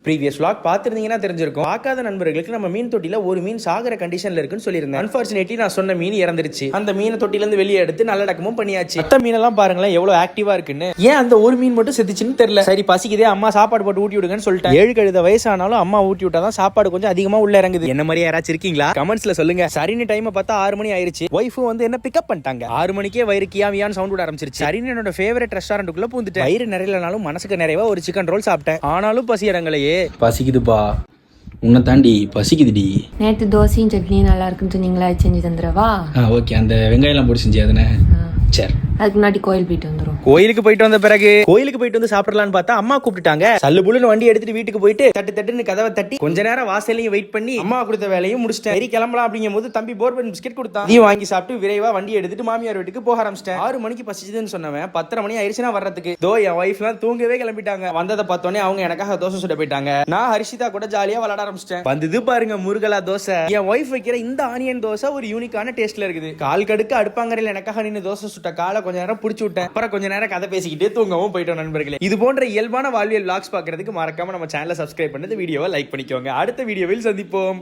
Previous vlog பார்த்திருந்தீங்கன்னா தெரிஞ்சிருக்கும். பார்க்காத நண்பர்களுக்கு நம்ம மீன் தொட்டில ஒரு மீன் சாகர கண்டிஷன்ல இருக்குன்னு சொல்லியிருந்தேன். அன்பார்ச்சுனேட்லி நான் சொன்ன மீன் இறந்துருச்சு. அந்த மீனை தொட்டில இருந்து வெளியே எடுத்து நல்லடக்கமும் பண்ணியாச்சு. மத்த மீனெல்லாம் பாருங்களேன் எவ்வளவு ஆக்டிவா இருக்குன்னு. ஏன் அந்த ஒரு மீன் மட்டும் செத்துச்சுன்னு தெரியல. சரி பசிக்குதே அம்மா சாப்பாடு போட்டு ஊட்டி விடுங்கன்னு சொல்லிட்டேன். 7 கழுத வயசானாலும் அம்மா ஊட்டி விட்டாதான் சாப்பாடு கொஞ்சம் அதிகமா உள்ள இறங்குது. என்ன மாதிரி யாராச்சும் இருக்கீங்களா? கமெண்ட்ஸ்ல சொல்லுங்க. சரின்னு டைம் பார்த்தா 6 மணி ஆயிருச்சு. ஒய்ஃபும் வந்து என்ன பிக்கப் பண்ணிட்டாங்க. 6 மணிக்கே வயிறு கியாமியான்னு சவுண்ட் விட ஆரம்பிச்சிருச்சு. சரின்னு என்னோட ஃபேவரட் ரெஸ்டாரண்ட்டுக்குள்ள பூந்துட்டேன். வயிறு நிறையலனாலும் மனசுக்கு நிறைவா ஒரு சிக்கன் ரோல் சாப்பிட்டேன். ஆனாலும் பசி இடங்களையே. பசிக்குதுப்பா, உன்னை தாண்டி பசிக்குதுடி. நேற்று தோசையும் சட்னியும் நல்லா இருக்குன்னு சொன்னீங்களா, செஞ்சு தந்துடவா? ஓகே, அந்த வெங்காயம்லாம் போட்டு செஞ்சு அதுனே. சரி, அதுக்கு முன்னாடி கோயில் போயிட்டு வந்துடும். கோயிலுக்கு போயிட்டு வந்த பிறகு கோயிலுக்கு போயிட்டு வந்து சாப்பிடலான்னு பார்த்தா அம்மா கூப்பிட்டாங்க. சல்லு புல்லுன்னு வண்டி எடுத்துட்டு வீட்டுக்கு போயிட்டு தட்டு தட்டுன்னு கதவை தட்டி கொஞ்ச நேரம் வாசலையும் வெயிட் பண்ணி அம்மா கொடுத்த வேலையும் முடிச்சிட்டேன். சரி கிளம்பலாம் அப்படிங்கும் போது தம்பி போர்பன் பிஸ்கெட் கொடுத்தான். அதையும் வாங்கி சாப்பிட்டு விரைவா வண்டி எடுத்துட்டு மாமியார் வீட்டுக்கு போக ஆரம்பிச்சிட்டேன். 6 மணிக்கு பசிச்சுதுன்னு சொன்னவன் 10:30 மணி ஆயிடுச்சுன்னா வர்றதுக்கு. தோ என் ஒய்ஃப் எல்லாம் தூங்கவே கிளம்பிட்டாங்க. வந்ததை பார்த்தோன்னே அவங்க எனக்காக தோசை சுட போயிட்டாங்க. நான் ஹரிஷிதா கூட ஜாலியா விளையாட ஆரம்பிச்சிட்டேன். வந்தது பாருங்க முருகலா தோசை. என் ஒய்ஃப் வைக்கிற இந்த ஆனியன் தோசை ஒரு யூனிக்கான டேஸ்ட்ல இருக்குது. கால் கடுக்கு அடுப்பாங்கரையில் எனக்காக நின்று தோசை சுட்ட காலை கொஞ்ச நேரம் பிடிச்சி விட்டேன். அப்புறம் கொஞ்ச நேரம் கதை பேசிக்கிட்டே தூங்கவும் போயிட்டோம். நண்பர்களே, இது போன்ற இயல்பான வாழ்வியல் vlogs பார்க்கறதுக்கு மறக்காம நம்ம சேனலை சப்ஸ்கிரைப் பண்ணி வீடியோவை லைக் பண்ணிக்கோங்க. அடுத்த வீடியோவில் சந்திப்போம்.